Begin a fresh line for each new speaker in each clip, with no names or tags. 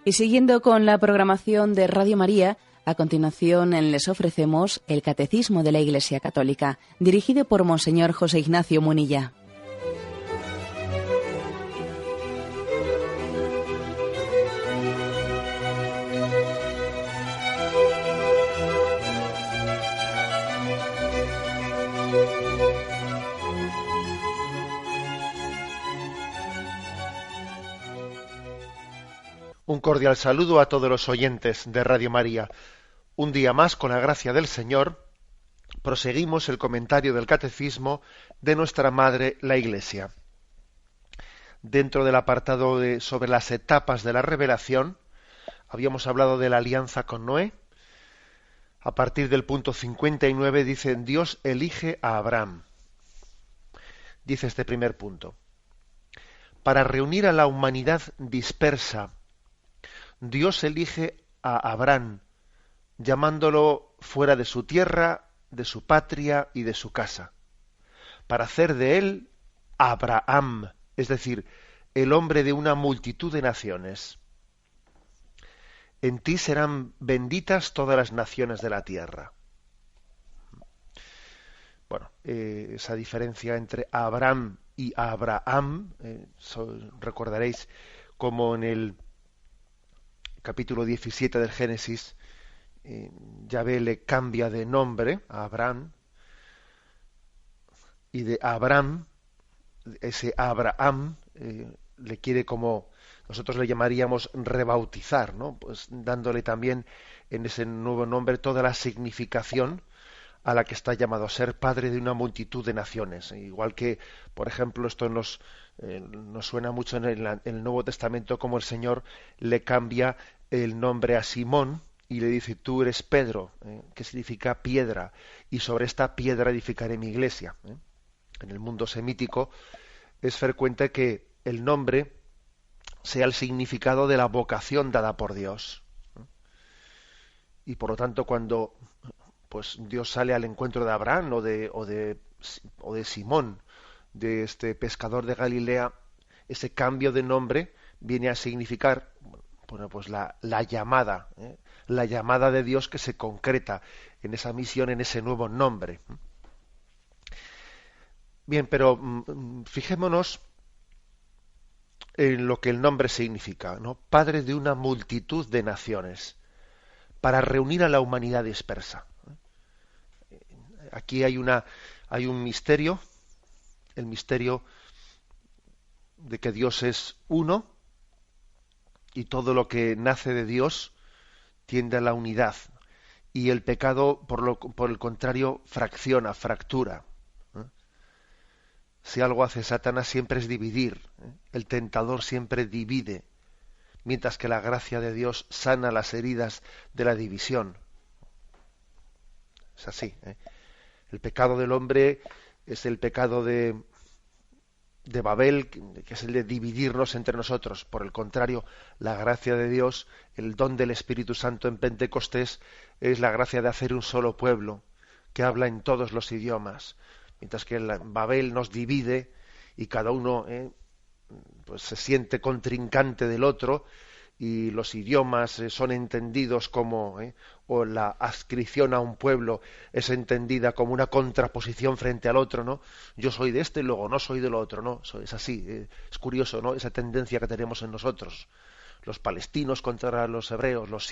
Y siguiendo con la programación de Radio María, a continuación les ofrecemos el Catecismo de la Iglesia Católica, dirigido por Monseñor José Ignacio Munilla.
Un cordial saludo a todos los oyentes de Radio María. Un día más, con la gracia del Señor, proseguimos el comentario del Catecismo de nuestra Madre, la Iglesia. Dentro del apartado sobre las etapas de la revelación, habíamos hablado de la alianza con Noé. A partir del punto 59 dice: Dios elige a Abraham. Dice este primer punto: para reunir a la humanidad dispersa, Dios elige a Abraham, llamándolo fuera de su tierra, de su patria y de su casa, para hacer de él Abraham, es decir, el hombre de una multitud de naciones. En ti serán benditas todas las naciones de la tierra. Bueno, esa diferencia entre Abraham y Abraham, recordaréis como en el capítulo 17 del Génesis, Yahvé le cambia de nombre a Abraham, y de Abraham, ese Abraham, le quiere, como nosotros le llamaríamos, rebautizar, ¿no? Pues dándole también en ese nuevo nombre toda la significación a la que está llamado a ser padre de una multitud de naciones. Igual que, por ejemplo, esto nos suena mucho en el Nuevo Testamento, como el Señor le cambia el nombre a Simón y le dice: tú eres Pedro, que significa piedra, y sobre esta piedra edificaré mi iglesia. En el mundo semítico es frecuente que el nombre sea el significado de la vocación dada por Dios. Y por lo tanto, cuando pues Dios sale al encuentro de Abraham o de Simón, de este pescador de Galilea, ese cambio de nombre viene a significar, bueno, pues la llamada, la llamada de Dios que se concreta en esa misión, en ese nuevo nombre. Bien, pero fijémonos en lo que el nombre significa, ¿no? Padre de una multitud de naciones, para reunir a la humanidad dispersa. Aquí hay un misterio, el misterio de que Dios es uno, y todo lo que nace de Dios tiende a la unidad, y el pecado, por el contrario, fractura. Si algo hace Satanás siempre es dividir, el tentador siempre divide, mientras que la gracia de Dios sana las heridas de la división. Es así. El pecado del hombre es el pecado de Babel, que es el de dividirnos entre nosotros. Por el contrario, la gracia de Dios, el don del Espíritu Santo en Pentecostés, es la gracia de hacer un solo pueblo que habla en todos los idiomas. Mientras que Babel nos divide y cada uno pues se siente contrincante del otro, y los idiomas son entendidos como, o la adscripción a un pueblo es entendida como una contraposición frente al otro, ¿no? Yo soy de este y luego no soy del otro, ¿no? Eso es así, es curioso, ¿no? Esa tendencia que tenemos en nosotros. Los palestinos contra los hebreos, los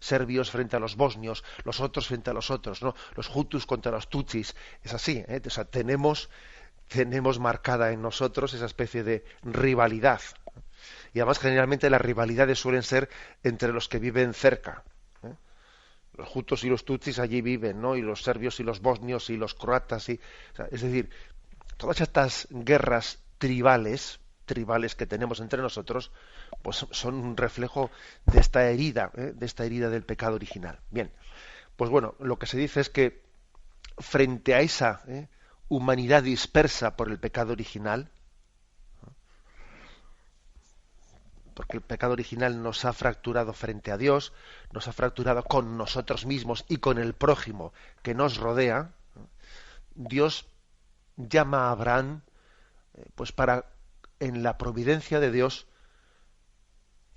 serbios frente a los bosnios, los otros frente a los otros, ¿no? Los hutus contra los tutsis. Es así, o sea, tenemos marcada en nosotros esa especie de rivalidad. Y además, generalmente las rivalidades suelen ser entre los que viven cerca. Los hutus y los tutsis allí viven, ¿no? Y los serbios y los bosnios y los croatas. O sea, es decir, todas estas guerras tribales que tenemos entre nosotros, pues son un reflejo de esta herida del pecado original. Bien, pues bueno, lo que se dice es que frente a esa humanidad dispersa por el pecado original, porque el pecado original nos ha fracturado frente a Dios, nos ha fracturado con nosotros mismos y con el prójimo que nos rodea, Dios llama a Abraham pues para, en la providencia de Dios,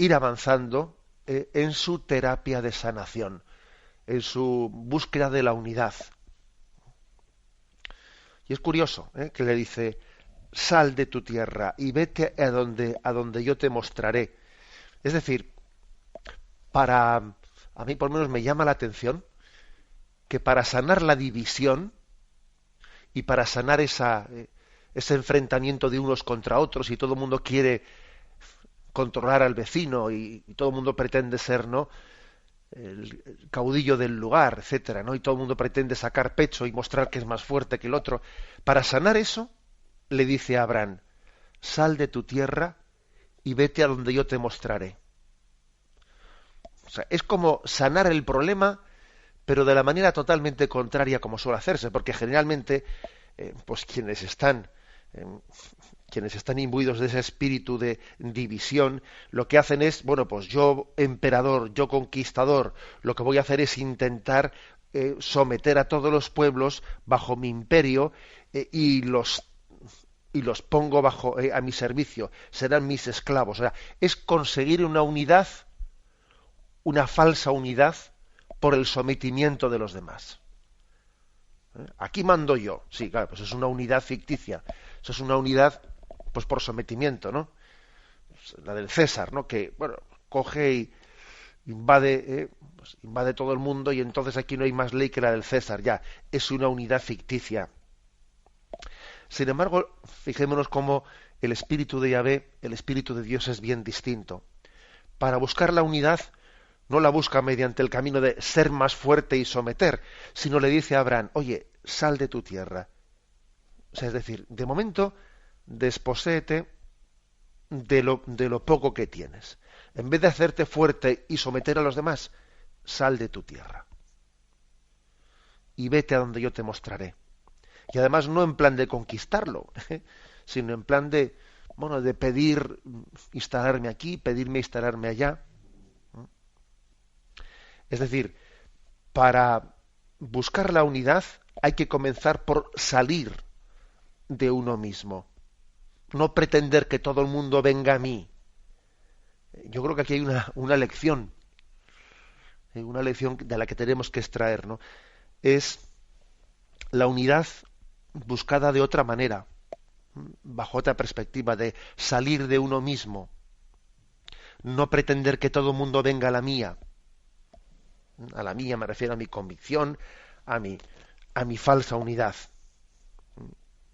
ir avanzando en su terapia de sanación, en su búsqueda de la unidad. Y es curioso que le dice, sal de tu tierra y vete a donde yo te mostraré. Es decir, a mí por lo menos me llama la atención que para sanar la división y para sanar ese enfrentamiento de unos contra otros, y todo el mundo quiere controlar al vecino y todo el mundo pretende ser, ¿no?, el caudillo del lugar, etcétera, ¿no? Y todo el mundo pretende sacar pecho y mostrar que es más fuerte que el otro. Para sanar eso, le dice a Abraham, sal de tu tierra y vete a donde yo te mostraré. O sea, es como sanar el problema, pero de la manera totalmente contraria como suele hacerse, porque generalmente, pues quienes están imbuidos de ese espíritu de división, lo que hacen es, bueno, pues yo emperador, yo conquistador, lo que voy a hacer es intentar someter a todos los pueblos bajo mi imperio y los pongo bajo a mi servicio, serán mis esclavos. O sea, es conseguir una unidad, una falsa unidad por el sometimiento de los demás. Aquí mando yo. Sí, claro, pues es una unidad ficticia. Eso es una unidad, pues por sometimiento, ¿no? La del César, ¿no? Que, bueno, coge y invade todo el mundo y entonces aquí no hay más ley que la del César. Ya, es una unidad ficticia. Sin embargo, fijémonos cómo el espíritu de Yahvé, el espíritu de Dios es bien distinto. Para buscar la unidad, no la busca mediante el camino de ser más fuerte y someter, sino le dice a Abraham, oye, sal de tu tierra. O sea, es decir, de momento, desposéete de lo poco que tienes. En vez de hacerte fuerte y someter a los demás, sal de tu tierra. Y vete a donde yo te mostraré. Y además no en plan de conquistarlo, sino en plan de, bueno, de pedir instalarme aquí, pedirme instalarme allá. Es decir, para buscar la unidad hay que comenzar por salir de uno mismo. No pretender que todo el mundo venga a mí. Yo creo que aquí hay una lección de la que tenemos que extraer, ¿no? Es la unidad buscada de otra manera, bajo otra perspectiva, de salir de uno mismo. No pretender que todo el mundo venga a la mía. A la mía me refiero a mi convicción, a mi falsa unidad.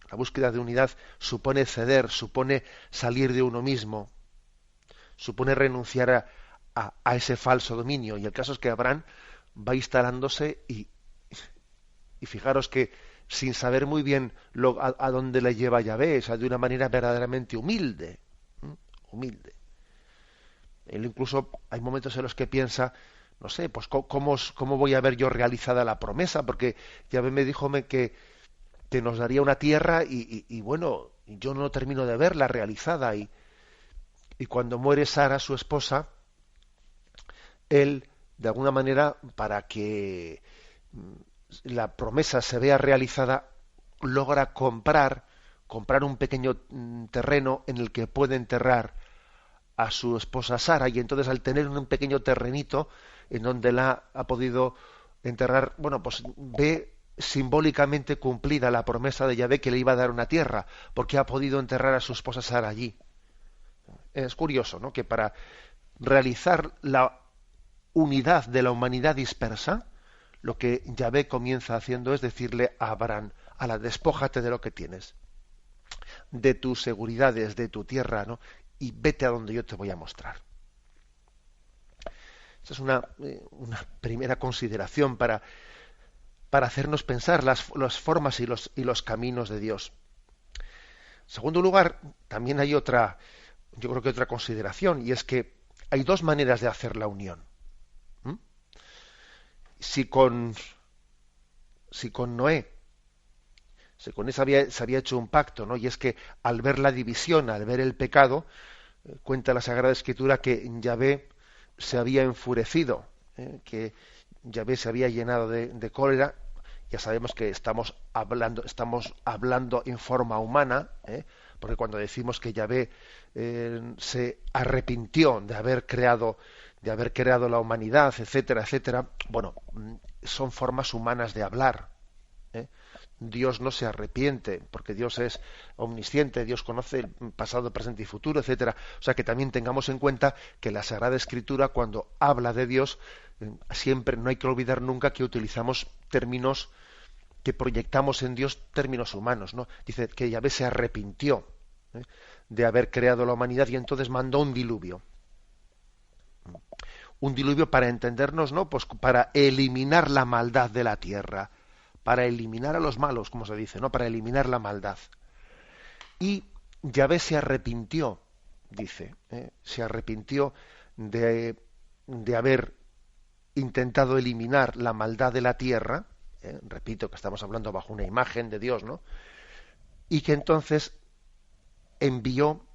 La búsqueda de unidad supone ceder, supone salir de uno mismo, supone renunciar a ese falso dominio. Y el caso es que Abraham va instalándose y fijaros que sin saber muy bien a dónde le lleva Yahvé, o sea, de una manera verdaderamente humilde. Humilde. Él incluso hay momentos en los que piensa, no sé, pues cómo voy a ver yo realizada la promesa, porque Yahvé me dijo que nos daría una tierra y bueno, yo no termino de verla realizada y cuando muere Sara, su esposa, él, de alguna manera, para que la promesa se vea realizada, logra comprar un pequeño terreno en el que puede enterrar a su esposa Sara, y entonces al tener un pequeño terrenito en donde la ha podido enterrar, bueno, pues ve simbólicamente cumplida la promesa de Yahvé que le iba a dar una tierra, porque ha podido enterrar a su esposa Sara allí. Es curioso, ¿no?, que para realizar la unidad de la humanidad dispersa, lo que Yahvé comienza haciendo es decirle a Abraham, ala, despójate de lo que tienes, de tus seguridades, de tu tierra, ¿no?, y vete a donde yo te voy a mostrar. Esa es una primera consideración para hacernos pensar las formas y los caminos de Dios. En segundo lugar, también hay yo creo que otra consideración, y es que hay dos maneras de hacer la unión. Si con Noé, con él se había hecho un pacto, ¿no? Y es que al ver la división, al ver el pecado, cuenta la Sagrada Escritura que Yahvé se había enfurecido, que Yahvé se había llenado de cólera. Ya sabemos que estamos hablando en forma humana, porque cuando decimos que Yahvé se arrepintió de haber creado la humanidad, etcétera, etcétera, bueno, son formas humanas de hablar, ¿eh? Dios no se arrepiente, porque Dios es omnisciente, Dios conoce el pasado, presente y futuro, etcétera. O sea que también tengamos en cuenta que la Sagrada Escritura, cuando habla de Dios, siempre no hay que olvidar nunca que utilizamos términos que proyectamos en Dios, términos humanos, ¿no? Dice que Yahvé se arrepintió, ¿eh?, de haber creado la humanidad y entonces mandó un diluvio. Un diluvio, para entendernos, ¿no?, pues para eliminar la maldad de la tierra, para eliminar a los malos, como se dice, ¿no?, para eliminar la maldad. Y Yahvé se arrepintió, dice, se arrepintió de haber intentado eliminar la maldad de la tierra, repito que estamos hablando bajo una imagen de Dios, ¿no?, y que entonces envió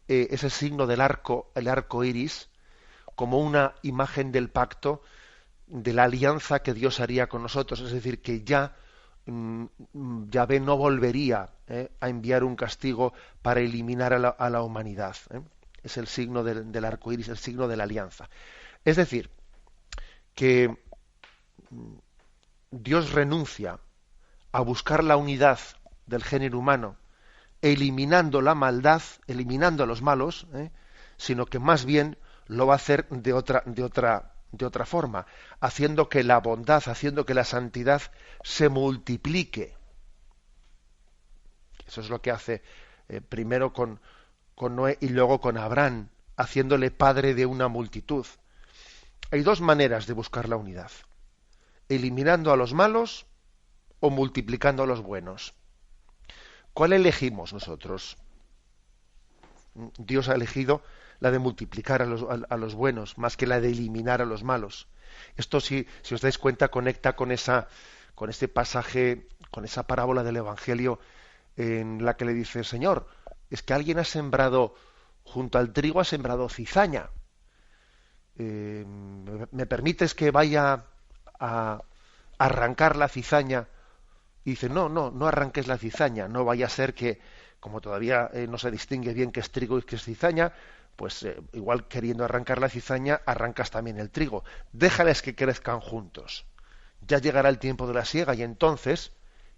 ese signo del arco, el arco iris, como una imagen del pacto, de la alianza que Dios haría con nosotros, es decir, que ya Yahvé no volvería a enviar un castigo para eliminar a la humanidad. Es el signo del arco iris, el signo de la alianza. Es decir, que Dios renuncia a buscar la unidad del género humano, eliminando la maldad, eliminando a los malos, sino que más bien lo va a hacer de otra forma, haciendo que la bondad, haciendo que la santidad se multiplique. Eso es lo que hace primero con Noé y luego con Abraham, haciéndole padre de una multitud. Hay dos maneras de buscar la unidad: eliminando a los malos o multiplicando a los buenos. ¿Cuál elegimos nosotros? Dios ha elegido la de multiplicar a los buenos más que la de eliminar a los malos. Esto, si os dais cuenta, conecta con este pasaje, con esa parábola del Evangelio en la que le dice: Señor, es que alguien ha sembrado, junto al trigo ha sembrado cizaña. ¿Me permites que vaya a arrancar la cizaña? Y dice: no arranques la cizaña, no vaya a ser que, como todavía no se distingue bien qué es trigo y qué es cizaña, pues igual queriendo arrancar la cizaña, arrancas también el trigo. Déjales que crezcan juntos. Ya llegará el tiempo de la siega y entonces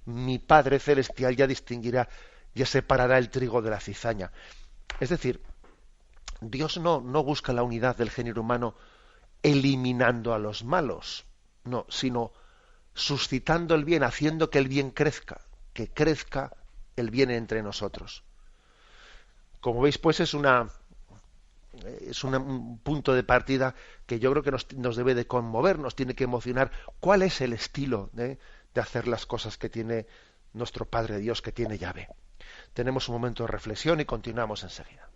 mi Padre Celestial ya distinguirá, ya separará el trigo de la cizaña. Es decir, Dios no busca la unidad del género humano eliminando a los malos, no, sino suscitando el bien, haciendo que el bien crezca, que crezca el bien entre nosotros. Como veis, pues es un punto de partida que yo creo que nos debe de conmover, nos tiene que emocionar. ¿Cuál es el estilo de hacer las cosas que tiene nuestro Padre Dios, que tiene Yahvé? Tenemos un momento de reflexión y continuamos enseguida.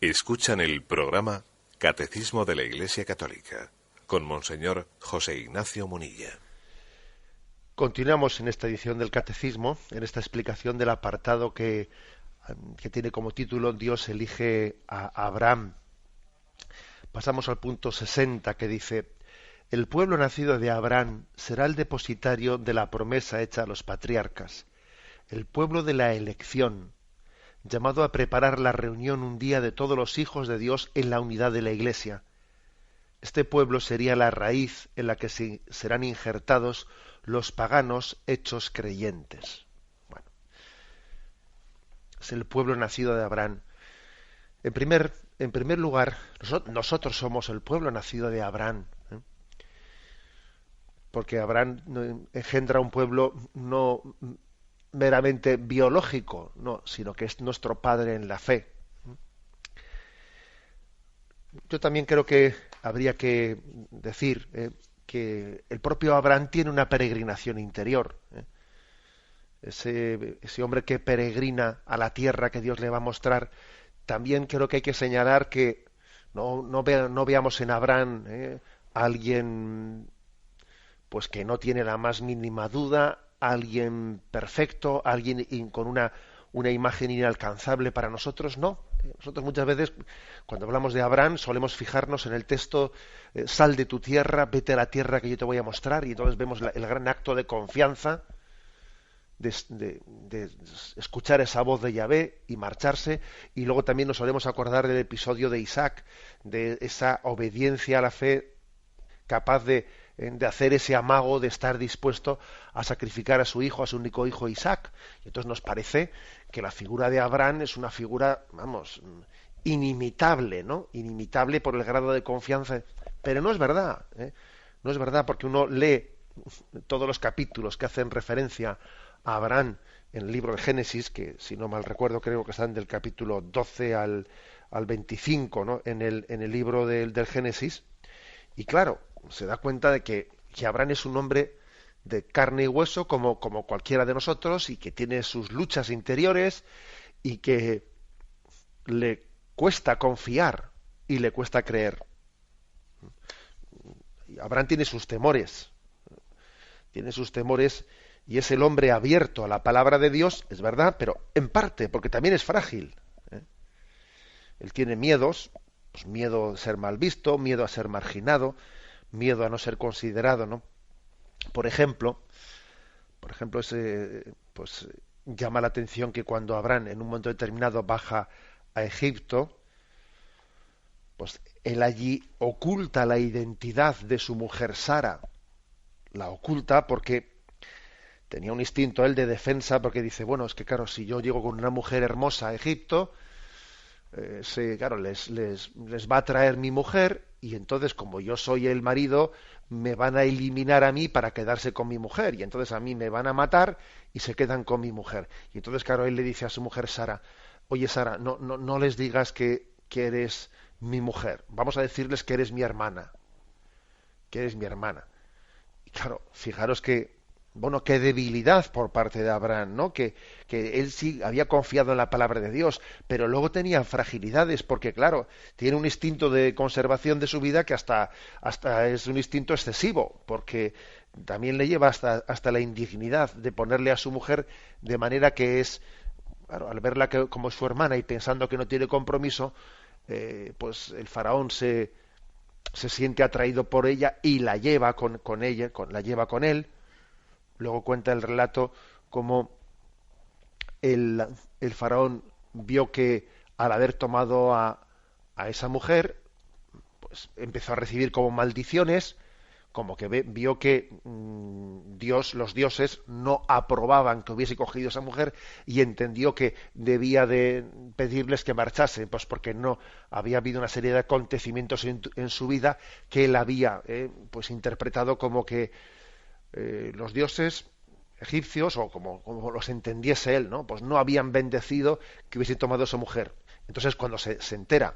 Escuchan el programa Catecismo de la Iglesia Católica con Monseñor José Ignacio Munilla.
Continuamos en esta edición del Catecismo, en esta explicación del apartado que tiene como título Dios elige a Abraham. Pasamos al punto 60 que dice: el pueblo nacido de Abraham será el depositario de la promesa hecha a los patriarcas, el pueblo de la elección, llamado a preparar la reunión un día de todos los hijos de Dios en la unidad de la Iglesia. Este pueblo sería la raíz en la que serán injertados los paganos hechos creyentes. Bueno, es el pueblo nacido de Abraham. En primer lugar, nosotros somos el pueblo nacido de Abraham, ¿eh? Porque Abraham engendra un pueblo no meramente biológico, no, sino que es nuestro padre en la fe. Yo también creo que habría que decir que el propio Abraham tiene una peregrinación interior. Ese hombre que peregrina a la tierra que Dios le va a mostrar, también creo que hay que señalar que no veamos en Abraham a alguien pues que no tiene la más mínima duda, alguien perfecto, alguien con una imagen inalcanzable para nosotros, no. Nosotros muchas veces, cuando hablamos de Abraham, solemos fijarnos en el texto, sal de tu tierra, vete a la tierra que yo te voy a mostrar, y entonces vemos el gran acto de confianza, de escuchar esa voz de Yahvé y marcharse, y luego también nos solemos acordar del episodio de Isaac, de esa obediencia a la fe capaz de hacer ese amago, de estar dispuesto a sacrificar a su hijo, a su único hijo Isaac. Y entonces nos parece que la figura de Abraham es una figura, vamos, inimitable, ¿no? Inimitable por el grado de confianza. Pero no es verdad, ¿eh? No es verdad, porque uno lee todos los capítulos que hacen referencia a Abraham en el libro de Génesis, que si no mal recuerdo creo que están del capítulo 12 al 25, ¿no? En el libro del Génesis. Y claro, se da cuenta de que Abraham es un hombre de carne y hueso como cualquiera de nosotros, y que tiene sus luchas interiores y que le cuesta confiar y le cuesta creer. Y Abraham tiene sus temores, y es el hombre abierto a la palabra de Dios, es verdad, pero en parte, porque también es frágil, ¿eh? Él tiene miedos, pues miedo a ser mal visto, miedo a ser marginado, miedo a no ser considerado, ¿no? Por ejemplo, pues llama la atención que cuando Abraham en un momento determinado baja a Egipto, pues él allí oculta la identidad de su mujer Sara. La oculta porque tenía un instinto él de defensa, porque dice, bueno, es que claro, si yo llego con una mujer hermosa a Egipto, claro, les va a traer mi mujer, y entonces como yo soy el marido, me van a eliminar a mí para quedarse con mi mujer, y entonces a mí me van a matar y se quedan con mi mujer. Y entonces claro, él le dice a su mujer Sara, oye Sara, no les digas que eres mi mujer, vamos a decirles que eres mi hermana, Y claro, fijaros que bueno, qué debilidad por parte de Abraham, ¿no? Que él sí había confiado en la palabra de Dios, pero luego tenía fragilidades, porque claro, tiene un instinto de conservación de su vida que hasta es un instinto excesivo, porque también le lleva hasta la indignidad de ponerle a su mujer de manera que es, claro, al verla como su hermana y pensando que no tiene compromiso, pues el faraón se siente atraído por ella y la lleva con ella, la lleva con él. Luego cuenta el relato cómo el faraón vio que al haber tomado a esa mujer, pues empezó a recibir como maldiciones, como que vio que los dioses no aprobaban que hubiese cogido a esa mujer, y entendió que debía de pedirles que marchasen, pues porque no había habido una serie de acontecimientos en su vida que él había pues interpretado como que los dioses egipcios, o como los entendiese él, ¿no? Pues no habían bendecido que hubiese tomado a su mujer. Entonces cuando se entera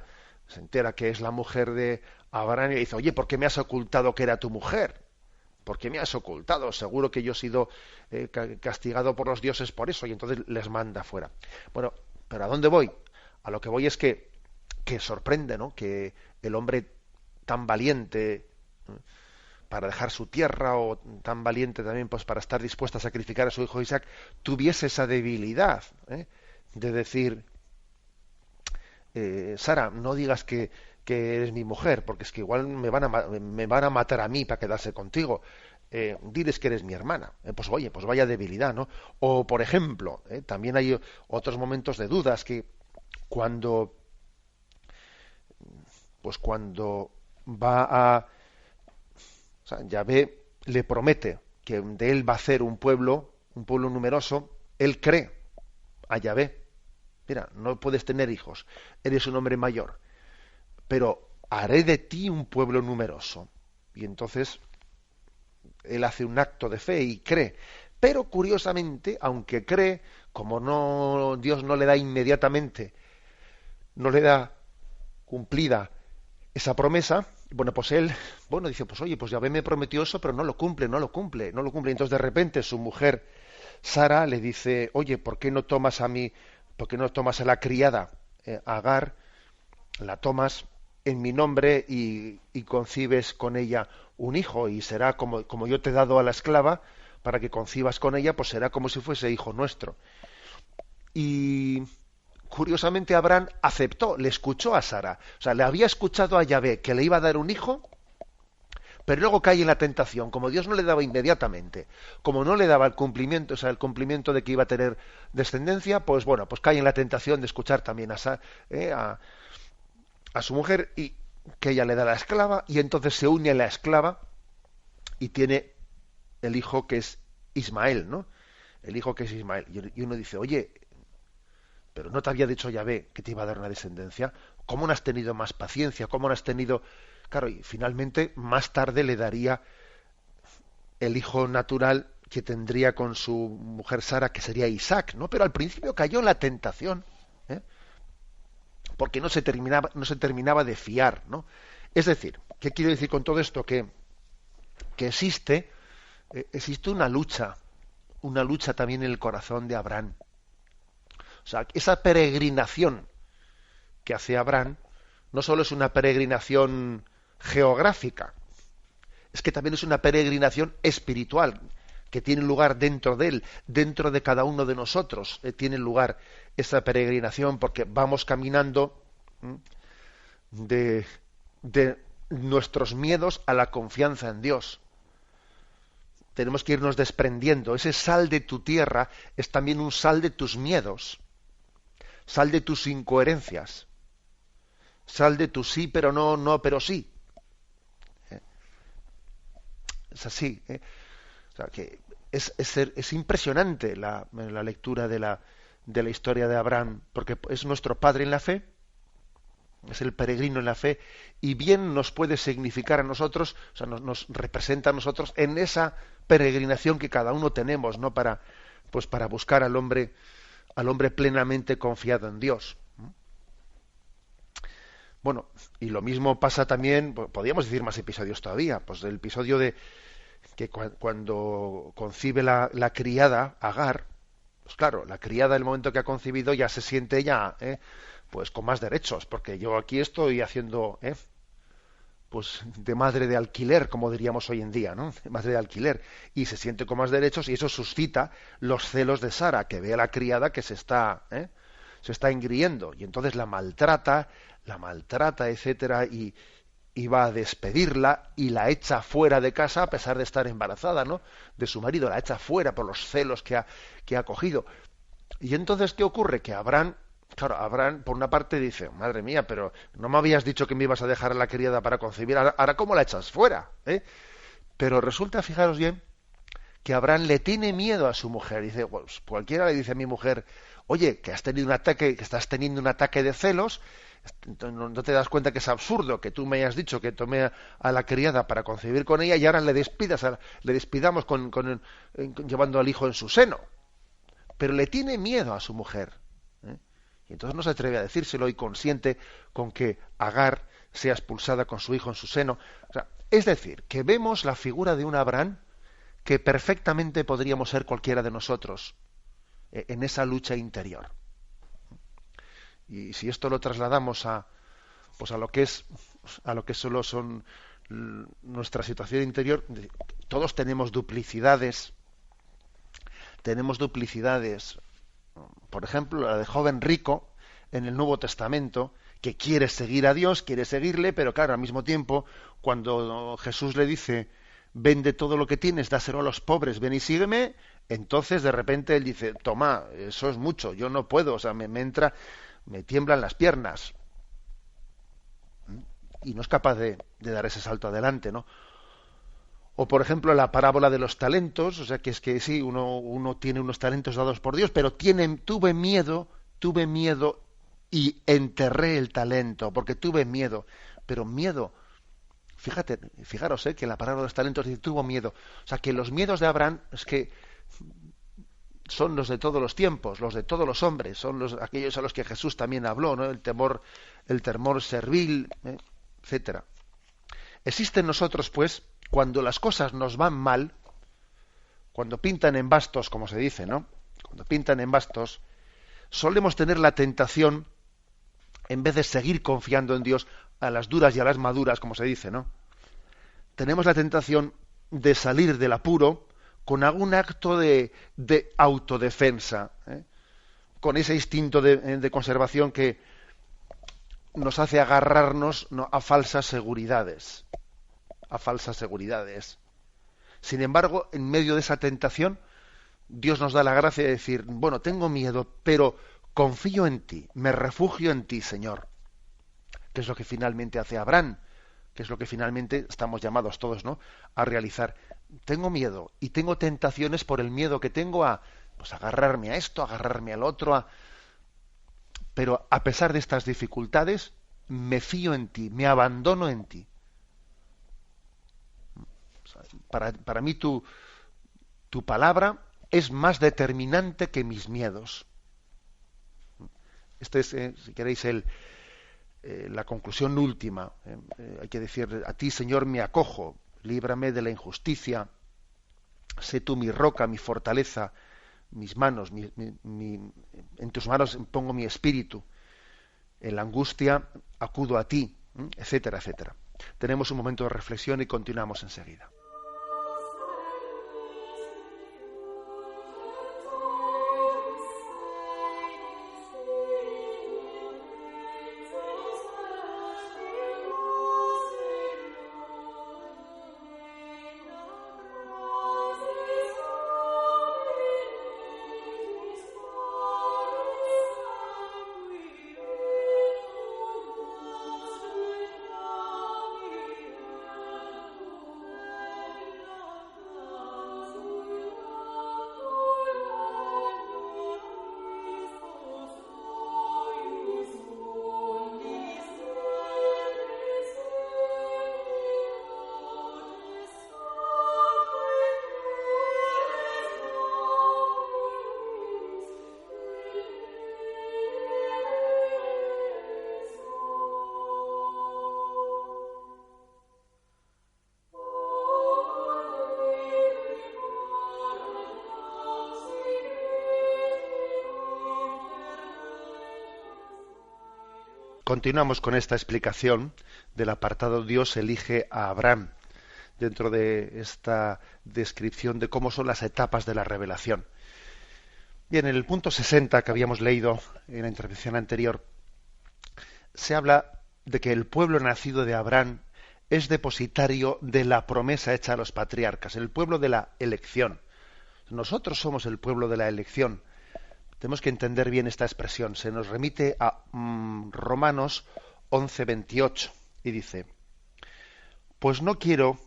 que es la mujer de Abraham, y dice, oye, ¿por qué me has ocultado que era tu mujer? ¿Por qué me has ocultado? Seguro que yo he sido castigado por los dioses por eso. Y entonces les manda fuera. Bueno, pero ¿a dónde voy? A lo que voy es que sorprende, ¿no? Que el hombre tan valiente, para dejar su tierra, o tan valiente también pues para estar dispuesta a sacrificar a su hijo Isaac, tuviese esa debilidad, de decir, Sara, no digas que eres mi mujer, porque es que igual me van a matar a mí para quedarse contigo. Diles que eres mi hermana. Pues oye, pues vaya debilidad, ¿no? O por ejemplo, también hay otros momentos de dudas que cuando va a, o sea, Yahvé le promete que de él va a hacer un pueblo numeroso, él cree a Yahvé. Mira, no puedes tener hijos, eres un hombre mayor, pero haré de ti un pueblo numeroso. Y entonces él hace un acto de fe y cree. Pero curiosamente, aunque cree, como Dios no le da inmediatamente, no le da cumplida esa promesa, bueno, pues él, dice, pues oye, pues Yahvé me prometió eso, pero no lo cumple. Entonces de repente su mujer, Sara, le dice, oye, ¿por qué no tomas a la criada, Agar, la tomas en mi nombre y concibes con ella un hijo, y será como yo te he dado a la esclava para que concibas con ella, pues será como si fuese hijo nuestro. Y curiosamente Abraham aceptó, le escuchó a Sara, o sea, le había escuchado a Yahvé que le iba a dar un hijo, pero luego cae en la tentación, como Dios no le daba inmediatamente, como no le daba el cumplimiento, o sea, el cumplimiento de que iba a tener descendencia, pues bueno, pues cae en la tentación de escuchar también a su mujer, y que ella le da la esclava, y entonces se une a la esclava y tiene el hijo que es Ismael, ¿no? El hijo que es Ismael. Y uno dice, oye, pero ¿no te había dicho Yahvé que te iba a dar una descendencia? ¿Cómo no has tenido más paciencia? ¿Cómo no has tenido...? Claro, y finalmente, más tarde le daría el hijo natural que tendría con su mujer Sara, que sería Isaac, ¿no? Pero al principio cayó en la tentación, porque no se terminaba de fiar, ¿no? Es decir, ¿qué quiero decir con todo esto? Que existe una lucha también en el corazón de Abraham. O sea, esa peregrinación que hace Abraham no solo es una peregrinación geográfica, es que también es una peregrinación espiritual que tiene lugar dentro de él, dentro de cada uno de nosotros, tiene lugar esa peregrinación, porque vamos caminando de nuestros miedos a la confianza en Dios. Tenemos que irnos desprendiendo. Ese sal de tu tierra es también un sal de tus miedos, sal de tus incoherencias, sal de tu sí pero no pero sí. Es así. O sea, que es impresionante la lectura de la historia de Abraham, porque es nuestro padre en la fe, es el peregrino en la fe, y bien nos puede significar a nosotros, o sea, nos representa a nosotros en esa peregrinación que cada uno tenemos, ¿no? Para buscar al hombre plenamente confiado en Dios. Bueno, y lo mismo pasa también, podríamos decir más episodios todavía, pues el episodio de que cuando concibe la criada Agar, pues claro, la criada el momento que ha concebido ya se siente ella pues con más derechos, porque yo aquí estoy haciendo pues de madre de alquiler, como diríamos hoy en día, ¿no? De madre de alquiler, y se siente con más derechos, y eso suscita los celos de Sara, que ve a la criada que se está engriendo, y entonces la maltrata, etcétera, y va a despedirla y la echa fuera de casa a pesar de estar embarazada, ¿no? De su marido, la echa fuera por los celos que ha cogido. Y entonces, ¿qué ocurre? Que Abraham, por una parte dice, madre mía, pero no me habías dicho que me ibas a dejar a la criada para concebir, ahora ¿cómo la echas fuera? Pero resulta, fijaros bien, que Abraham le tiene miedo a su mujer. Dice, pues, cualquiera le dice a mi mujer, oye, que estás teniendo un ataque de celos, no te das cuenta que es absurdo que tú me hayas dicho que tomé a la criada para concebir con ella y ahora le despidamos llevando al hijo en su seno. Pero le tiene miedo a su mujer. Y entonces no se atreve a decírselo y consiente con que Agar sea expulsada con su hijo en su seno. O sea, es decir, que vemos la figura de un Abraham que perfectamente podríamos ser cualquiera de nosotros en esa lucha interior. Y si esto lo trasladamos a lo que solo son nuestra situación interior, todos tenemos duplicidades. Por ejemplo, la de joven rico en el Nuevo Testamento, que quiere seguir a Dios, quiere seguirle, pero claro, al mismo tiempo, cuando Jesús le dice, vende todo lo que tienes, dáselo a los pobres, ven y sígueme, entonces de repente él dice, toma, eso es mucho, yo no puedo, o sea, me tiemblan las piernas. Y no es capaz de dar ese salto adelante, ¿no? O por ejemplo la parábola de los talentos, o sea que es que sí, uno tiene unos talentos dados por Dios, pero tuve miedo y enterré el talento, porque tuve miedo. Pero miedo, fijaros que la parábola de los talentos dice tuvo miedo. O sea que los miedos de Abraham es que son los de todos los tiempos, los de todos los hombres, son aquellos a los que Jesús también habló, ¿no? El temor servil, etcétera. Existe en nosotros, pues, cuando las cosas nos van mal, cuando pintan en bastos, como se dice, ¿no? Cuando pintan en bastos, solemos tener la tentación, en vez de seguir confiando en Dios a las duras y a las maduras, como se dice, ¿no? Tenemos la tentación de salir del apuro con algún acto de autodefensa, con ese instinto de conservación que nos hace agarrarnos, ¿no?, a falsas seguridades. Sin embargo, en medio de esa tentación, Dios nos da la gracia de decir, bueno, tengo miedo, pero confío en ti, me refugio en ti, Señor. Que es lo que finalmente hace Abraham, que es lo que finalmente estamos llamados todos, ¿no?, a realizar. Tengo miedo y tengo tentaciones por el miedo que tengo a, pues, agarrarme a esto, agarrarme al otro, pero a pesar de estas dificultades, me fío en ti, me abandono en ti. Para mí tu palabra es más determinante que mis miedos. Este es, si queréis, la conclusión última. Hay que decir, a ti, Señor, me acojo, líbrame de la injusticia, sé tú mi roca, mi fortaleza, mis manos, en tus manos pongo mi espíritu, en la angustia acudo a ti, etcétera, etcétera. Tenemos un momento de reflexión y continuamos enseguida. Continuamos con esta explicación del apartado Dios elige a Abraham, dentro de esta descripción de cómo son las etapas de la revelación. Bien, en el punto 60 que habíamos leído en la intervención anterior, se habla de que el pueblo nacido de Abraham es depositario de la promesa hecha a los patriarcas, el pueblo de la elección. Nosotros somos el pueblo de la elección. Tenemos que entender bien esta expresión. Se nos remite a Romanos 11:28 y dice, pues no quiero,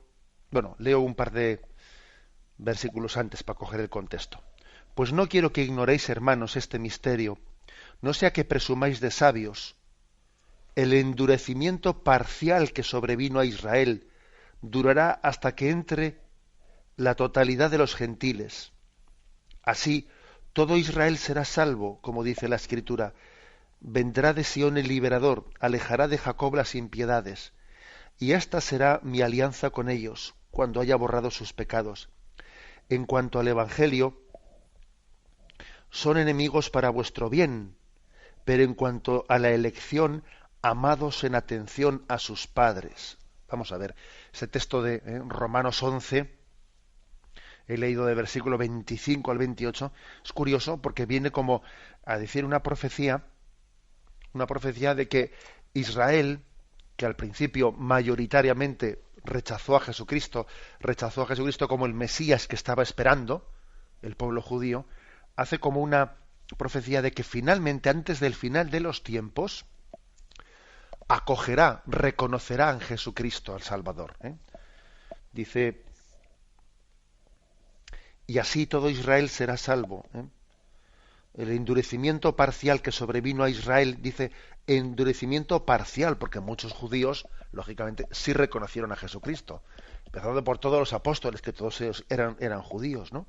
bueno, leo un par de versículos antes para coger el contexto. Pues no quiero que ignoréis, hermanos, este misterio, no sea que presumáis de sabios. El endurecimiento parcial que sobrevino a Israel durará hasta que entre la totalidad de los gentiles. Así, todo Israel será salvo, como dice la Escritura. Vendrá de Sión el liberador, alejará de Jacob las impiedades. Y esta será mi alianza con ellos, cuando haya borrado sus pecados. En cuanto al Evangelio, son enemigos para vuestro bien, pero en cuanto a la elección, amados en atención a sus padres. Vamos a ver, ese texto de Romanos 11, he leído de versículo 25 al 28, es curioso porque viene como a decir una profecía de que Israel, que al principio mayoritariamente rechazó a Jesucristo como el Mesías que estaba esperando, el pueblo judío, hace como una profecía de que finalmente, antes del final de los tiempos, acogerá, reconocerá en Jesucristo al Salvador. Dice, y así todo Israel será salvo. El endurecimiento parcial que sobrevino a Israel, dice, endurecimiento parcial, porque muchos judíos, lógicamente, sí reconocieron a Jesucristo, empezando por todos los apóstoles, que todos ellos eran judíos, ¿no?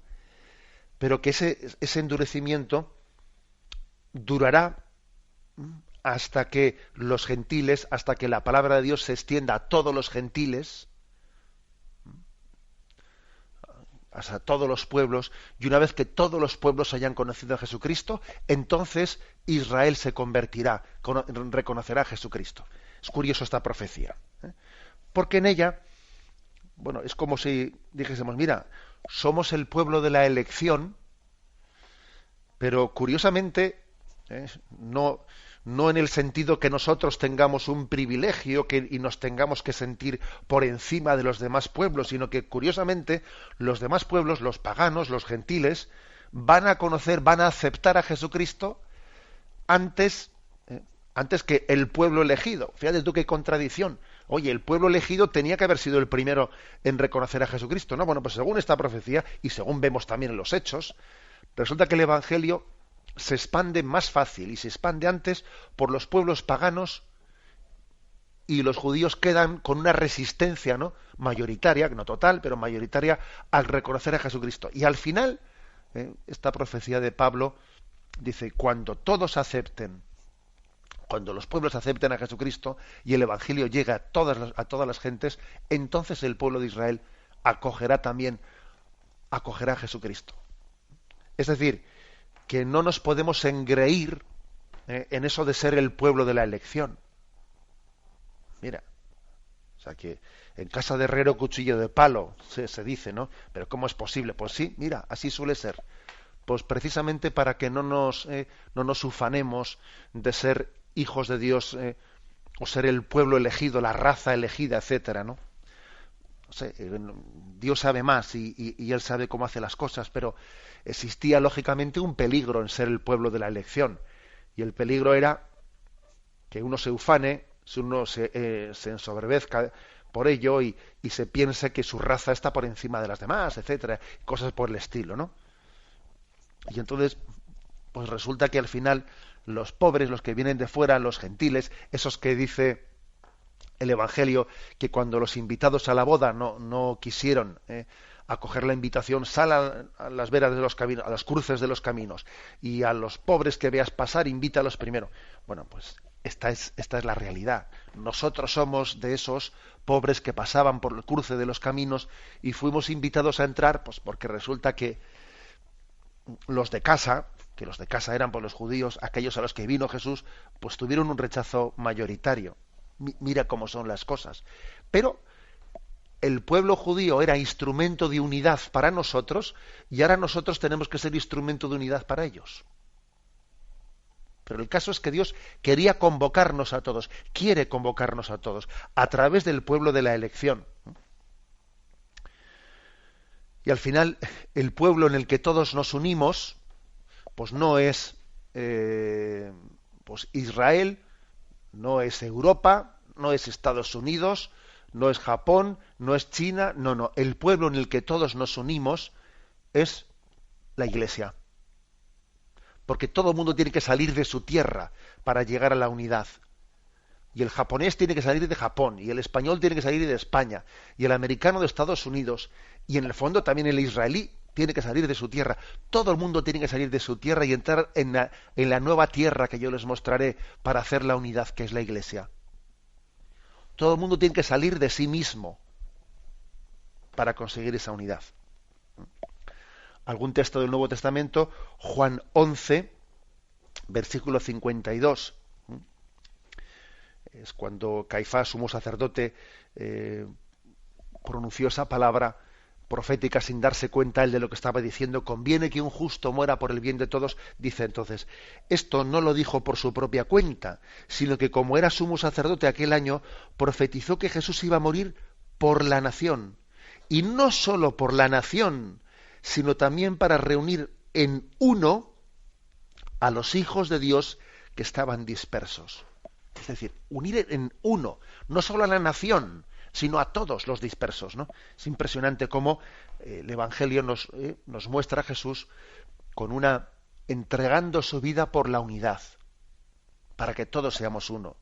Pero que ese endurecimiento durará hasta que los gentiles, hasta que la palabra de Dios se extienda a todos los gentiles, hasta todos los pueblos, y una vez que todos los pueblos hayan conocido a Jesucristo, entonces Israel se convertirá, reconocerá a Jesucristo. Es curioso esta profecía, porque en ella, bueno, es como si dijésemos, mira, somos el pueblo de la elección, pero curiosamente, no en el sentido que nosotros tengamos un privilegio y nos tengamos que sentir por encima de los demás pueblos, sino que curiosamente los demás pueblos, los paganos, los gentiles, van a conocer, van a aceptar a Jesucristo antes que el pueblo elegido. Fíjate tú qué contradicción. Oye, el pueblo elegido tenía que haber sido el primero en reconocer a Jesucristo, ¿no? Bueno, pues según esta profecía, y según vemos también en los hechos, resulta que el Evangelio se expande más fácil y se expande antes por los pueblos paganos, y los judíos quedan con una resistencia, ¿no?, mayoritaria, no total, pero mayoritaria, al reconocer a Jesucristo. Y al final, esta profecía de Pablo dice, cuando los pueblos acepten a Jesucristo y el Evangelio llegue a todas las gentes, entonces el pueblo de Israel acogerá a Jesucristo. Es decir, que no nos podemos engreír en eso de ser el pueblo de la elección. Mira, o sea que en casa de herrero cuchillo de palo se dice, ¿no? Pero ¿cómo es posible? Pues sí, mira, así suele ser. Pues precisamente para que no nos ufanemos de ser hijos de Dios, o ser el pueblo elegido, la raza elegida, etcétera, ¿no? No sé, Dios sabe más y Él sabe cómo hace las cosas, pero existía lógicamente un peligro en ser el pueblo de la elección. Y el peligro era que uno se ufane, uno se ensoberbezca por ello y se piense que su raza está por encima de las demás, etcétera, cosas por el estilo, ¿no? Y entonces, pues resulta que al final los pobres, los que vienen de fuera, los gentiles, esos que dice el Evangelio que cuando los invitados a la boda no quisieron acoger la invitación, sal a las veras de los caminos, a las cruces de los caminos, y a los pobres que veas pasar, invítalos primero. Bueno, pues esta es la realidad. Nosotros somos de esos pobres que pasaban por el cruce de los caminos y fuimos invitados a entrar, pues porque resulta que los de casa eran por los judíos, aquellos a los que vino Jesús, pues tuvieron un rechazo mayoritario. Mira cómo son las cosas. Pero el pueblo judío era instrumento de unidad para nosotros, y ahora nosotros tenemos que ser instrumento de unidad para ellos. Pero el caso es que Dios quería convocarnos a todos, quiere convocarnos a todos, a través del pueblo de la elección. Y al final, el pueblo en el que todos nos unimos, pues no es pues Israel, no es Europa, no es Estados Unidos, no es Japón, no es China, no. El pueblo en el que todos nos unimos es la Iglesia. Porque todo el mundo tiene que salir de su tierra para llegar a la unidad. Y el japonés tiene que salir de Japón, y el español tiene que salir de España, y el americano de Estados Unidos, y en el fondo también el israelí tiene que salir de su tierra. Todo el mundo tiene que salir de su tierra y entrar en la nueva tierra que yo les mostraré para hacer la unidad, que es la Iglesia. Todo el mundo tiene que salir de sí mismo para conseguir esa unidad. Algún texto del Nuevo Testamento, Juan 11, versículo 52. Es cuando Caifás, sumo sacerdote, pronunció esa palabra profética sin darse cuenta él de lo que estaba diciendo, conviene que un justo muera por el bien de todos, dice entonces, esto no lo dijo por su propia cuenta, sino que como era sumo sacerdote aquel año, profetizó que Jesús iba a morir por la nación, y no solo por la nación, sino también para reunir en uno a los hijos de Dios que estaban dispersos. Es decir, unir en uno, no solo a la nación, sino a todos los dispersos, ¿no? Es impresionante cómo el Evangelio nos muestra a Jesús entregando su vida por la unidad, para que todos seamos uno.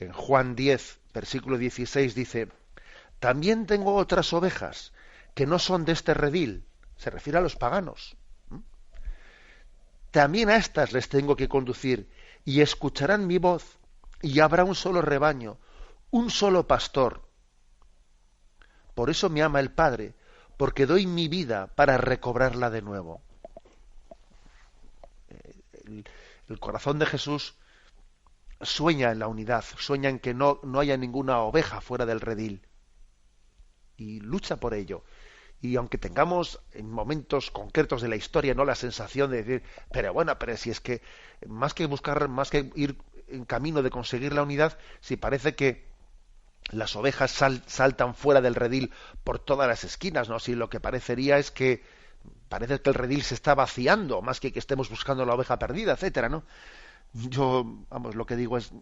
En Juan 10, versículo 16 dice, también tengo otras ovejas que no son de este redil, se refiere a los paganos. También a estas les tengo que conducir, y escucharán mi voz, y habrá un solo rebaño, un solo pastor. Por eso me ama el Padre, porque doy mi vida para recobrarla de nuevo. El corazón de Jesús sueña en la unidad, sueña en que no haya ninguna oveja fuera del redil. Y lucha por ello. Y aunque tengamos en momentos concretos de la historia no la sensación de decir, pero si es que más que ir en camino de conseguir la unidad, si parece que las ovejas saltan fuera del redil por todas las esquinas, ¿no? Si lo que parecería es que parece que el redil se está vaciando, más que estemos buscando la oveja perdida, etcétera, ¿no? Lo que digo es,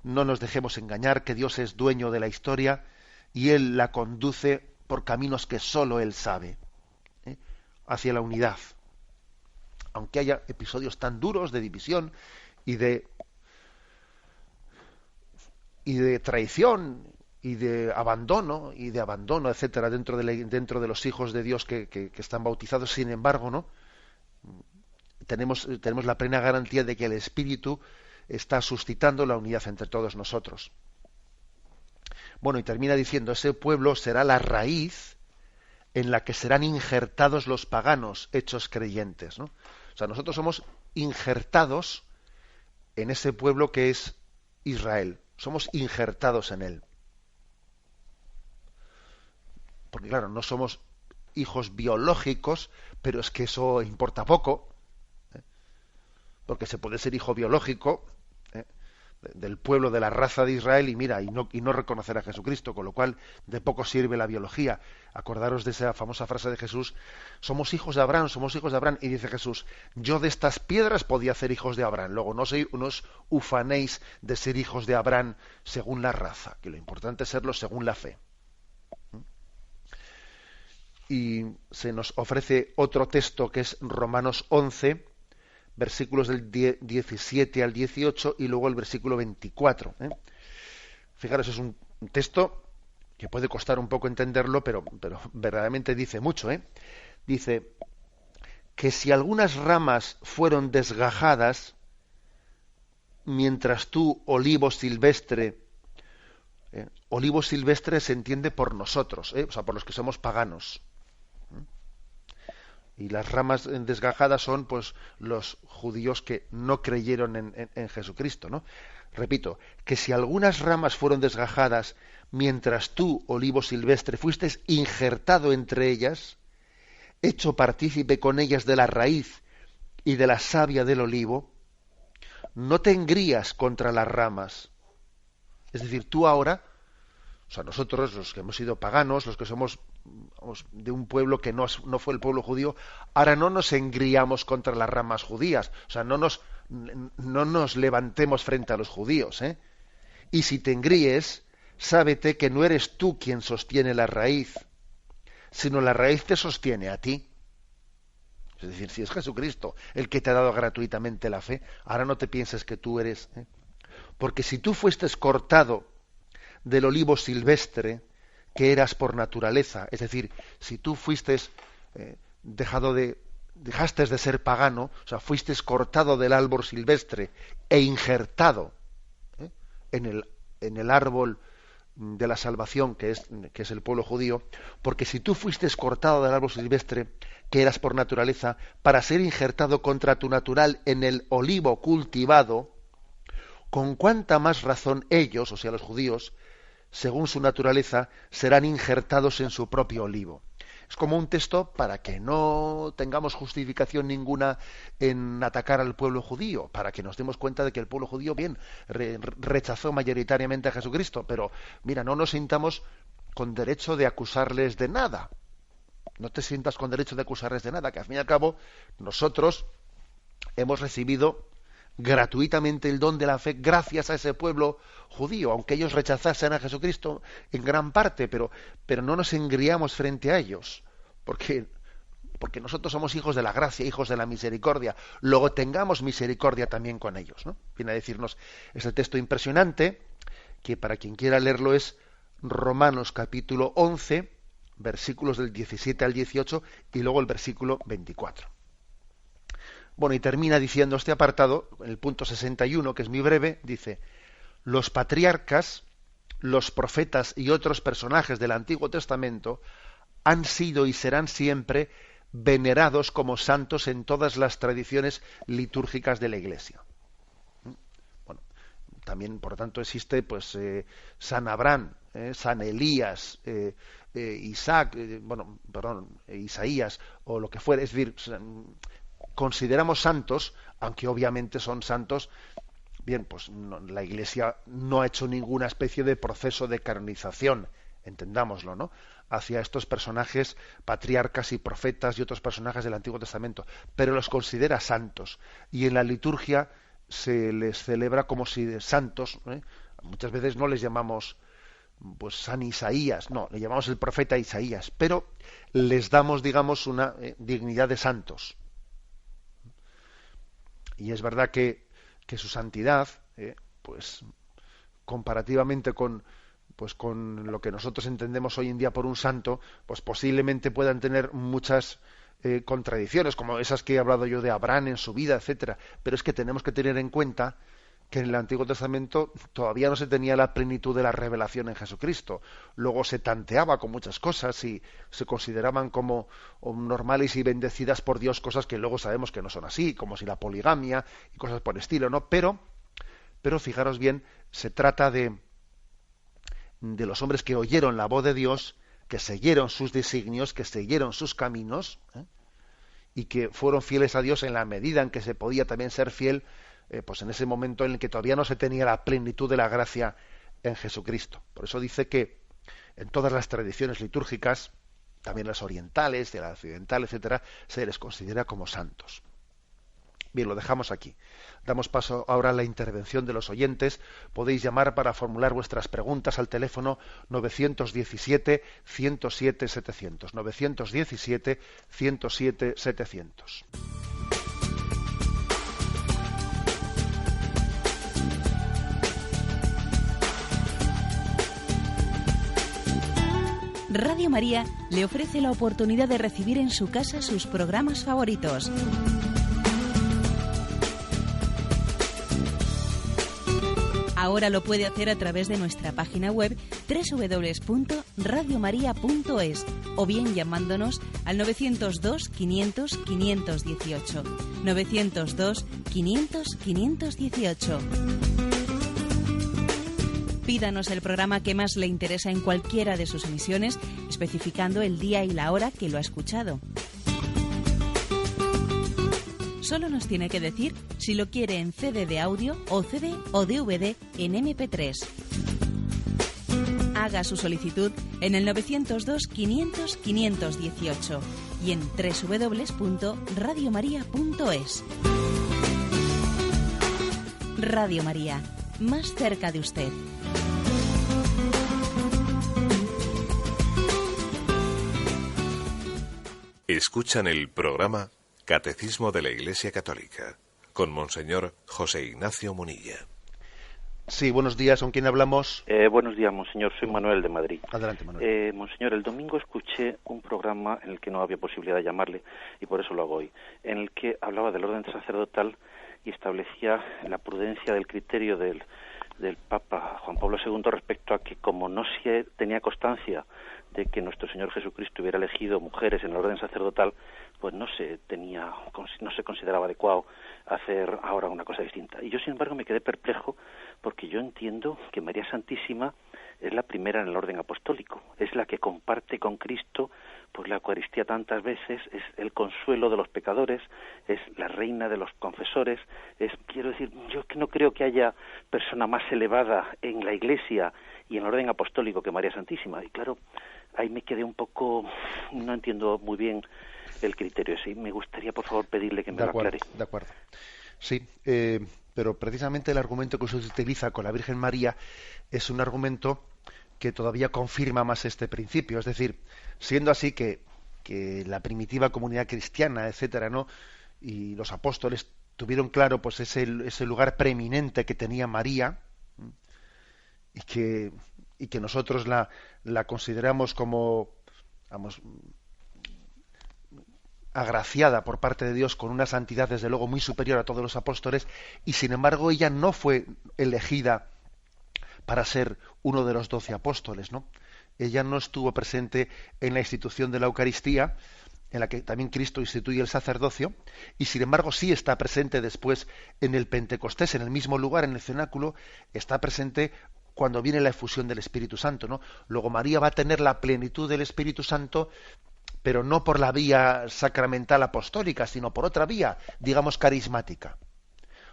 no nos dejemos engañar, que Dios es dueño de la historia y Él la conduce por caminos que solo Él sabe, hacia la unidad. Aunque haya episodios tan duros de división y de traición y de abandono, etcétera, dentro de los hijos de Dios que están bautizados, sin embargo, ¿no? Tenemos la plena garantía de que el Espíritu está suscitando la unidad entre todos nosotros. Bueno, y termina diciendo, ese pueblo será la raíz en la que serán injertados los paganos hechos creyentes, ¿no? O sea, nosotros somos injertados en ese pueblo que es Israel. Somos injertados en él. Porque claro, no somos hijos biológicos, pero es que eso importa poco, porque se puede ser hijo biológico del pueblo, de la raza de Israel, y no reconocer a Jesucristo, con lo cual de poco sirve la biología. Acordaros de esa famosa frase de Jesús, somos hijos de Abraham, y dice Jesús, yo de estas piedras podía hacer hijos de Abraham. Luego, no os ufanéis de ser hijos de Abraham según la raza, que lo importante es serlo según la fe. Y se nos ofrece otro texto que es Romanos 11, versículos del 17 al 18 y luego el versículo 24. Fijaros, es un texto que puede costar un poco entenderlo, pero verdaderamente dice mucho. Dice que si algunas ramas fueron desgajadas, mientras tú, olivo silvestre se entiende por nosotros, o sea, por los que somos paganos. Y las ramas desgajadas son pues los judíos que no creyeron en Jesucristo, ¿no? Repito, que si algunas ramas fueron desgajadas, mientras tú, olivo silvestre, fuiste injertado entre ellas, hecho partícipe con ellas de la raíz y de la savia del olivo, no te engrías contra las ramas. Es decir, tú ahora, o sea, nosotros, los que hemos sido paganos, los que somos de un pueblo que no fue el pueblo judío, ahora no nos engriamos contra las ramas judías, o sea, no nos levantemos frente a los judíos, Y si te engríes, sábete que no eres tú quien sostiene la raíz, sino la raíz te sostiene a ti. Es decir, si es Jesucristo el que te ha dado gratuitamente la fe, ahora no te pienses que tú eres. Porque si tú fuestes cortado del olivo silvestre, que eras por naturaleza, es decir, si tú fuiste dejaste de ser pagano, o sea, fuiste cortado del árbol silvestre e injertado en el árbol de la salvación que es el pueblo judío, porque si tú fuiste cortado del árbol silvestre que eras por naturaleza para ser injertado contra tu natural en el olivo cultivado, con cuánta más razón ellos, o sea, los judíos, según su naturaleza, serán injertados en su propio olivo. Es como un texto para que no tengamos justificación ninguna en atacar al pueblo judío, para que nos demos cuenta de que el pueblo judío, bien, rechazó mayoritariamente a Jesucristo, pero mira, no nos sintamos con derecho de acusarles de nada. No te sientas con derecho de acusarles de nada, que al fin y al cabo nosotros hemos recibido gratuitamente el don de la fe gracias a ese pueblo judío, aunque ellos rechazasen a Jesucristo en gran parte, pero no nos engriamos frente a ellos, porque nosotros somos hijos de la gracia, hijos de la misericordia. Luego tengamos misericordia también con ellos, ¿no? Viene a decirnos ese texto impresionante, que para quien quiera leerlo es Romanos capítulo 11, versículos del 17 al 18 y luego el versículo 24. Bueno, y termina diciendo este apartado, en el punto 61, que es muy breve, dice: los patriarcas, los profetas y otros personajes del Antiguo Testamento han sido y serán siempre venerados como santos en todas las tradiciones litúrgicas de la Iglesia. Bueno, también, por tanto, existe pues San Abraham, San Elías, Isaías, o lo que fuera, es decir, consideramos santos, aunque obviamente son santos, bien, pues la Iglesia no ha hecho ninguna especie de proceso de canonización, entendámoslo, ¿no?, hacia estos personajes patriarcas y profetas y otros personajes del Antiguo Testamento, pero los considera santos, y en la liturgia se les celebra como si de santos, muchas veces no les llamamos pues San Isaías, no, le llamamos el profeta Isaías, pero les damos, digamos, una dignidad de santos. Y es verdad que su santidad, pues comparativamente con lo que nosotros entendemos hoy en día por un santo, pues posiblemente puedan tener muchas contradicciones, como esas que he hablado yo de Abraham en su vida, etcétera. Pero es que tenemos que tener en cuenta que en el Antiguo Testamento todavía no se tenía la plenitud de la revelación en Jesucristo. Luego se tanteaba con muchas cosas y se consideraban como normales y bendecidas por Dios, cosas que luego sabemos que no son así, como si la poligamia y cosas por el estilo, ¿no? Pero fijaros bien, se trata de los hombres que oyeron la voz de Dios, que siguieron sus designios, que siguieron sus caminos, y que fueron fieles a Dios en la medida en que se podía también ser fiel, pues en ese momento en el que todavía no se tenía la plenitud de la gracia en Jesucristo. Por eso dice que en todas las tradiciones litúrgicas, también las orientales, de la occidental, etcétera, se les considera como santos. Bien, lo dejamos aquí. Damos paso ahora a la intervención de los oyentes. Podéis llamar para formular vuestras preguntas al teléfono 917-107-700. 917-107-700.
Radio María le ofrece la oportunidad de recibir en su casa sus programas favoritos. Ahora lo puede hacer a través de nuestra página web www.radiomaria.es o bien llamándonos al 902 500 518. 902 500 518. Pídanos el programa que más le interesa en cualquiera de sus emisiones, especificando el día y la hora que lo ha escuchado. Solo nos tiene que decir si lo quiere en CD de audio o CD o DVD en MP3. Haga su solicitud en el 902 500 518 y en www.radiomaria.es. Radio María, más cerca de usted.
Escuchan el programa Catecismo de la Iglesia Católica con Monseñor José Ignacio Munilla.
Sí, buenos días. ¿Con quién hablamos?
Buenos días, Monseñor. Soy Manuel de Madrid.
Adelante, Manuel.
Monseñor, el domingo escuché un programa en el que no había posibilidad de llamarle, y por eso lo hago hoy, en el que hablaba del orden sacerdotal y establecía la prudencia del criterio del Papa Juan Pablo II respecto a que, como no se tenía constancia de que nuestro Señor Jesucristo hubiera elegido mujeres en el orden sacerdotal, pues no se consideraba adecuado hacer ahora una cosa distinta. Y yo, sin embargo, me quedé perplejo porque yo entiendo que María Santísima es la primera en el orden apostólico, es la que comparte con Cristo pues la Eucaristía tantas veces, es el consuelo de los pecadores, es la reina de los confesores, quiero decir, yo no creo que haya persona más elevada en la Iglesia y en el orden apostólico que María Santísima. Y claro, ahí me quedé un poco, no entiendo muy bien el criterio ese. Me gustaría, por favor, pedirle que me lo aclare.
De acuerdo. Sí, pero precisamente el argumento que usted utiliza con la Virgen María es un argumento que todavía confirma más este principio. Es decir, siendo así que la primitiva comunidad cristiana, etcétera, ¿no?, y los apóstoles tuvieron claro pues ese lugar preeminente que tenía María, y que nosotros la consideramos como, vamos, agraciada por parte de Dios con una santidad desde luego muy superior a todos los apóstoles, y sin embargo ella no fue elegida para ser uno de los 12 apóstoles, ¿no? Ella no estuvo presente en la institución de la Eucaristía, en la que también Cristo instituye el sacerdocio, y sin embargo sí está presente después en el Pentecostés, en el mismo lugar, en el cenáculo, está presente cuando viene la efusión del Espíritu Santo, ¿no? Luego María va a tener la plenitud del Espíritu Santo, pero no por la vía sacramental apostólica, sino por otra vía, digamos, carismática.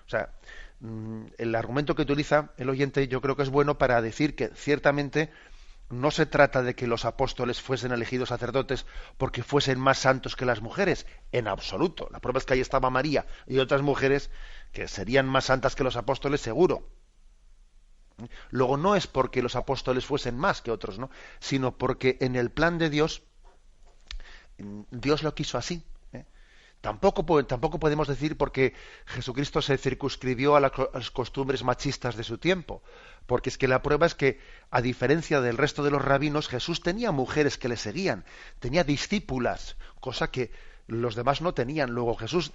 O sea, el argumento que utiliza el oyente yo creo que es bueno para decir que ciertamente no se trata de que los apóstoles fuesen elegidos sacerdotes porque fuesen más santos que las mujeres, en absoluto. La prueba es que ahí estaba María y otras mujeres que serían más santas que los apóstoles, seguro. Luego no es porque los apóstoles fuesen más que otros, ¿no?, sino porque en el plan de Dios, Dios lo quiso así. Tampoco podemos decir porque Jesucristo se circunscribió a las costumbres machistas de su tiempo, porque es que la prueba es que, a diferencia del resto de los rabinos, Jesús tenía mujeres que le seguían, tenía discípulas, cosa que los demás no tenían. Luego Jesús,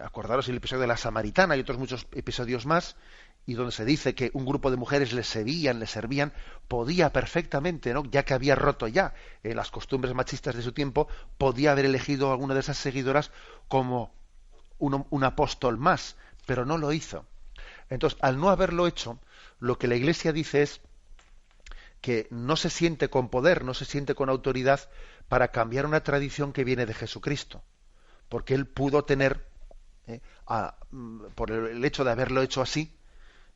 acordaros el episodio de la Samaritana y otros muchos episodios más, y donde se dice que un grupo de mujeres le servían, podía perfectamente, ¿no?, ya que había roto ya las costumbres machistas de su tiempo, podía haber elegido a alguna de esas seguidoras como un apóstol más, pero no lo hizo. Entonces, al no haberlo hecho, lo que la Iglesia dice es que no se siente con poder, no se siente con autoridad para cambiar una tradición que viene de Jesucristo, porque él pudo tener, por el hecho de haberlo hecho así,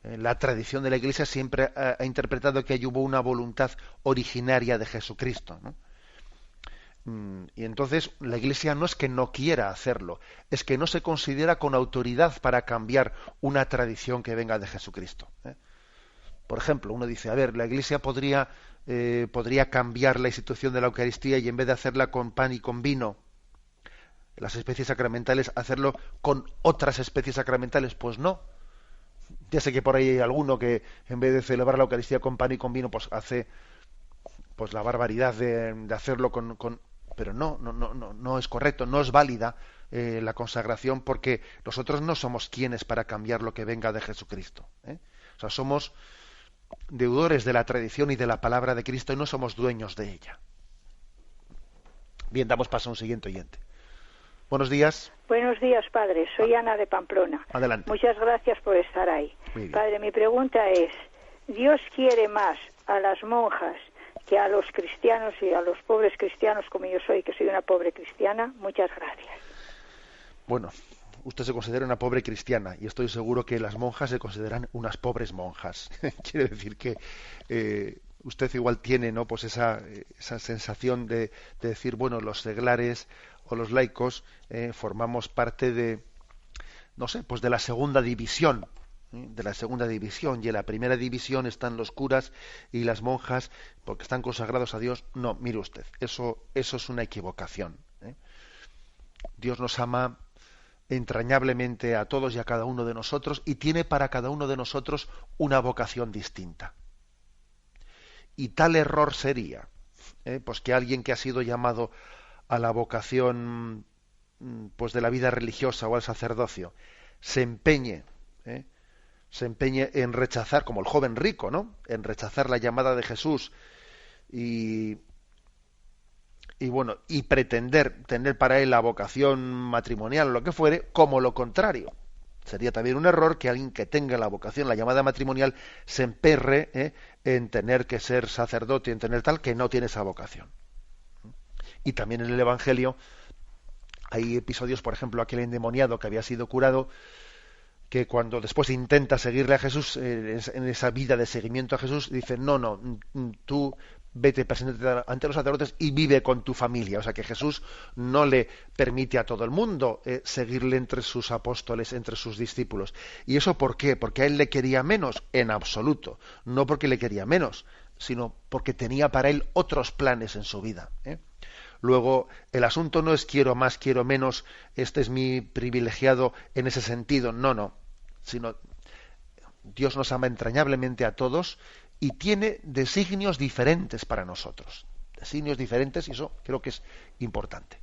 la tradición de la Iglesia siempre ha interpretado que ahí hubo una voluntad originaria de Jesucristo, ¿no? Y entonces la Iglesia no es que no quiera hacerlo, es que no se considera con autoridad para cambiar una tradición que venga de Jesucristo. Por ejemplo, uno dice, a ver, la Iglesia podría cambiar la institución de la Eucaristía y en vez de hacerla con pan y con vino, las especies sacramentales, hacerlo con otras especies sacramentales. Pues no. Ya sé que por ahí hay alguno que en vez de celebrar la Eucaristía con pan y con vino, pues hace pues la barbaridad de hacerlo con pero no es correcto, no es válida la consagración, porque nosotros no somos quienes para cambiar lo que venga de Jesucristo. O sea, somos deudores de la tradición y de la palabra de Cristo y no somos dueños de ella. Bien, damos paso a un siguiente oyente. Buenos días.
Buenos días, padre. Soy Ana de Pamplona.
Adelante.
Muchas gracias por estar ahí. Padre, mi pregunta es, ¿Dios quiere más a las monjas que a los cristianos y a los pobres cristianos como yo soy, que soy una pobre cristiana? Muchas gracias.
Bueno, usted se considera una pobre cristiana y estoy seguro que las monjas se consideran unas pobres monjas. Quiere decir que usted igual tiene, ¿no?, pues esa sensación de decir, bueno, los seglares o los laicos formamos parte de, no sé, pues de la segunda división, y en la primera división están los curas y las monjas porque están consagrados a Dios. No, mire usted, eso es una equivocación. Dios nos ama entrañablemente a todos y a cada uno de nosotros y tiene para cada uno de nosotros una vocación distinta. Y tal error sería pues que alguien que ha sido llamado a la vocación pues de la vida religiosa o al sacerdocio se empeñe en rechazar, como el joven rico, ¿no?, en rechazar la llamada de Jesús y y pretender tener para él la vocación matrimonial o lo que fuere, como lo contrario. Sería también un error que alguien que tenga la vocación, la llamada matrimonial, se emperre en tener que ser sacerdote, en tener tal, que no tiene esa vocación. Y también en el Evangelio hay episodios, por ejemplo, aquel endemoniado que había sido curado, que cuando después intenta seguirle a Jesús, en esa vida de seguimiento a Jesús, dice, no, tú vete, preséntate ante los sacerdotes y vive con tu familia. O sea que Jesús no le permite a todo el mundo seguirle entre sus apóstoles, entre sus discípulos. ¿Y eso por qué? ¿Porque a él le quería menos? En absoluto. No porque le quería menos, sino porque tenía para él otros planes en su vida. Luego, el asunto no es quiero más, quiero menos, este es mi privilegiado en ese sentido, no, sino Dios nos ama entrañablemente a todos y tiene designios diferentes para nosotros. Designios diferentes, y eso creo que es importante.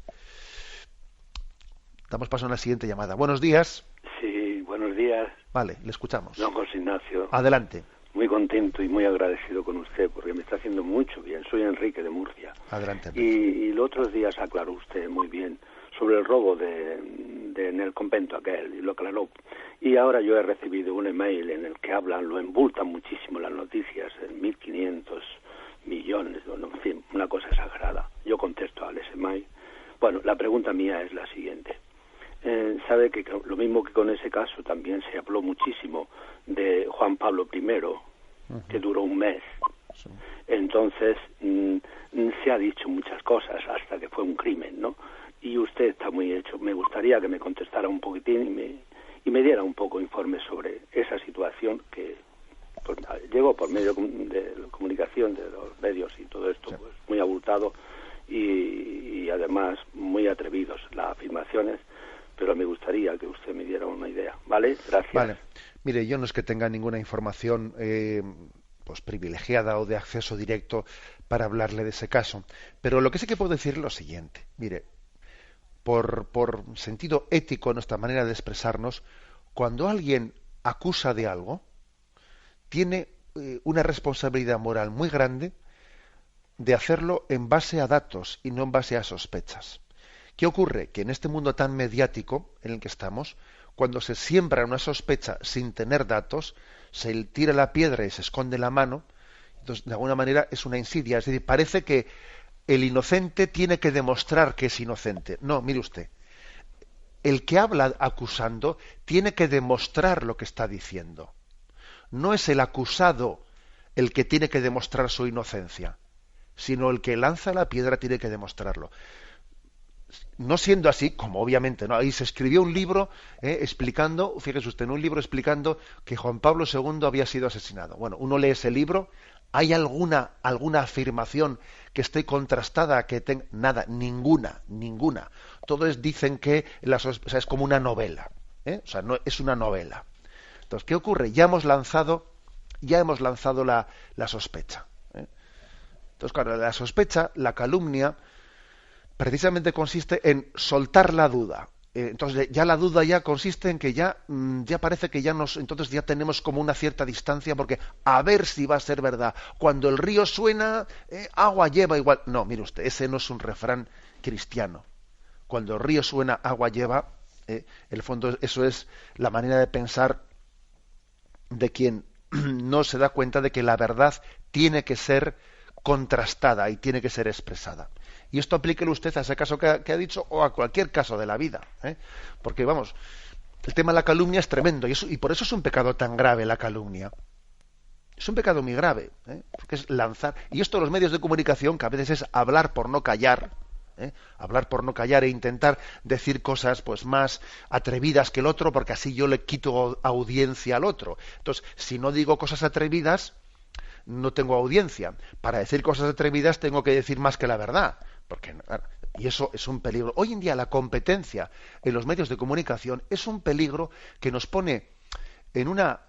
Damos paso a una siguiente llamada. Buenos días.
Sí, buenos días.
Vale, le escuchamos.
Don José Ignacio.
Adelante.
Muy contento y muy agradecido con usted porque me está haciendo mucho bien. Soy Enrique de Murcia.
Adelante.
Y los otros días aclaró usted muy bien sobre el robo en el convento aquel, y lo aclaró. Y ahora yo he recibido un email en el que lo embultan muchísimo las noticias, en 1.500 millones, en fin, una cosa exagerada. Yo contesto al email. Bueno, la pregunta mía es la siguiente. Sabe que lo mismo que con ese caso también se habló muchísimo de Juan Pablo I, que duró un mes. Sí. Entonces se ha dicho muchas cosas hasta que fue un crimen, ¿no? Y usted está muy hecho. Me gustaría que me contestara un poquitín y me diera un poco informe sobre esa situación que llegó por medio de la comunicación, de los medios y todo esto, sí, pues muy abultado y además muy atrevidos las afirmaciones. Pero me gustaría que usted me diera una idea, ¿vale? Gracias.
Vale. Mire, yo no es que tenga ninguna información pues privilegiada o de acceso directo para hablarle de ese caso, pero lo que sí que puedo decir es lo siguiente. Mire, por sentido ético, nuestra manera de expresarnos, cuando alguien acusa de algo, tiene una responsabilidad moral muy grande de hacerlo en base a datos y no en base a sospechas. ¿Qué ocurre? Que en este mundo tan mediático en el que estamos, cuando se siembra una sospecha sin tener datos, se tira la piedra y se esconde la mano, entonces de alguna manera es una insidia, es decir, parece que el inocente tiene que demostrar que es inocente. No, mire usted, el que habla acusando tiene que demostrar lo que está diciendo. No es el acusado el que tiene que demostrar su inocencia, sino el que lanza la piedra tiene que demostrarlo. No siendo así, como obviamente no, ahí se escribió un libro explicando, fíjese usted, en un libro explicando que Juan Pablo II había sido asesinado. Bueno, uno lee ese libro, ¿hay alguna afirmación que esté contrastada, que tenga? Nada, ninguna. Todo dicen que es como una novela, o sea, no es una novela. Entonces, ¿qué ocurre? Ya hemos lanzado la sospecha. Entonces, claro, la sospecha, la calumnia, precisamente consiste en soltar la duda. Entonces ya la duda ya consiste en que ya parece que entonces ya tenemos como una cierta distancia, porque a ver si va a ser verdad. Cuando el río suena, agua lleva igual. No, mire usted, ese no es un refrán cristiano. Cuando el río suena, agua lleva. En el fondo eso es la manera de pensar de quien no se da cuenta de que la verdad tiene que ser contrastada y tiene que ser expresada. Y esto aplíquelo usted a ese caso que ha dicho o a cualquier caso de la vida. Porque, vamos, el tema de la calumnia es tremendo y por eso es un pecado tan grave la calumnia. Es un pecado muy grave, porque es lanzar. Y esto los medios de comunicación, que a veces es hablar por no callar, hablar por no callar e intentar decir cosas pues más atrevidas que el otro, porque así yo le quito audiencia al otro. Entonces, si no digo cosas atrevidas, no tengo audiencia. Para decir cosas atrevidas tengo que decir más que la verdad. Y eso es un peligro. Hoy en día la competencia en los medios de comunicación es un peligro que nos pone en una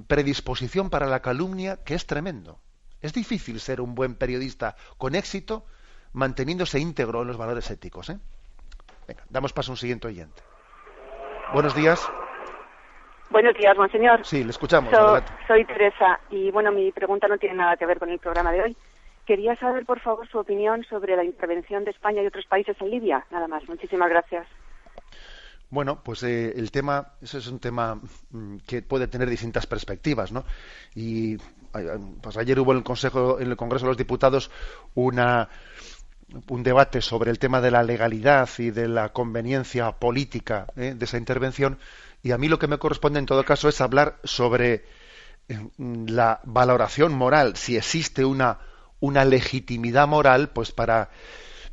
predisposición para la calumnia que es tremendo. Es difícil ser un buen periodista con éxito manteniéndose íntegro en los valores éticos. Venga, damos paso a un siguiente oyente. Buenos días.
Buenos días, monseñor.
Sí, le escuchamos.
Soy Teresa y, bueno, mi pregunta no tiene nada que ver con el programa de hoy. Quería saber, por favor, su opinión sobre la intervención de España y otros países en Libia. Nada más. Muchísimas gracias.
Bueno, pues el tema, eso es un tema que puede tener distintas perspectivas, ¿no? Y pues ayer hubo en el Congreso de los Diputados un debate sobre el tema de la legalidad y de la conveniencia política de esa intervención, y a mí lo que me corresponde en todo caso es hablar sobre la valoración moral, si existe una legitimidad moral, pues para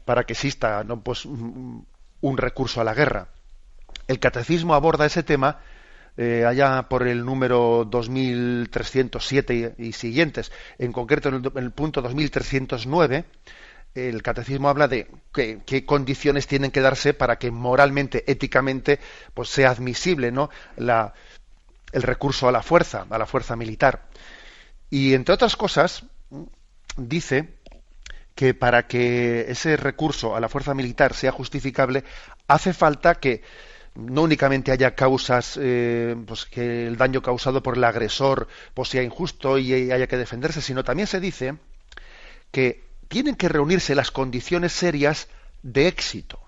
que exista, ¿no?, pues un recurso a la guerra. El catecismo aborda ese tema allá por el número 2307 y siguientes. En concreto, en el punto 2309, el catecismo habla de qué condiciones tienen que darse para que moralmente, éticamente, pues sea admisible, ¿no?, el recurso a la fuerza militar. Y entre otras cosas, dice que para que ese recurso a la fuerza militar sea justificable, hace falta que no únicamente haya causas, pues que el daño causado por el agresor pues sea injusto y haya que defenderse, sino también se dice que tienen que reunirse las condiciones serias de éxito,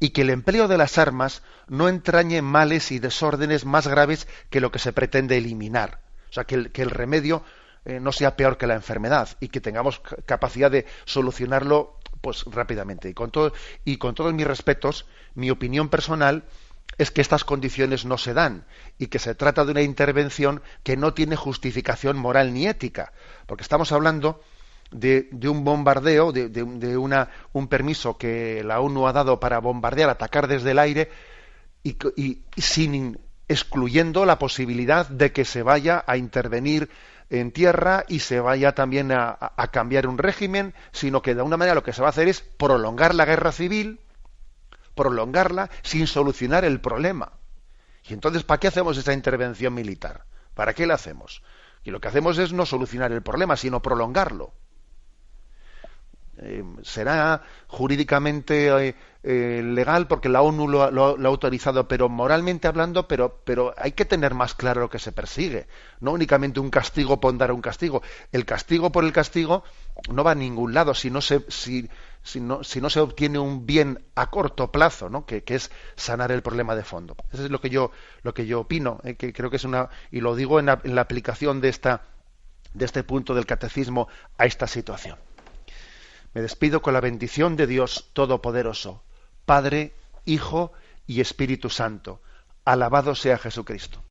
y que el empleo de las armas no entrañe males y desórdenes más graves que lo que se pretende eliminar. O sea, que el remedio no sea peor que la enfermedad, y que tengamos capacidad de solucionarlo pues rápidamente. Y con todos mis respetos, mi opinión personal es que estas condiciones no se dan y que se trata de una intervención que no tiene justificación moral ni ética, porque estamos hablando de un bombardeo, de un permiso que la ONU ha dado para bombardear, atacar desde el aire, y sin excluyendo la posibilidad de que se vaya a intervenir en tierra y se vaya también a cambiar un régimen, sino que de alguna manera lo que se va a hacer es prolongar la guerra civil, prolongarla sin solucionar el problema. Y entonces, ¿para qué hacemos esa intervención militar? ¿Para qué la hacemos? Y lo que hacemos es no solucionar el problema, sino prolongarlo. Será jurídicamente legal porque la ONU lo ha autorizado, pero moralmente hablando, pero hay que tener más claro lo que se persigue. No únicamente un castigo por dar un castigo. El castigo por el castigo no va a ningún lado si no se obtiene un bien a corto plazo, ¿no?, que es sanar el problema de fondo. Eso es lo que yo opino, que creo que es y lo digo en la aplicación de este punto del catecismo a esta situación. Me despido con la bendición de Dios Todopoderoso, Padre, Hijo y Espíritu Santo. Alabado sea Jesucristo.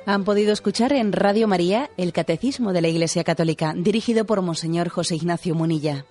Han podido escuchar en Radio María el Catecismo de la Iglesia Católica, dirigido por Monseñor José Ignacio Munilla.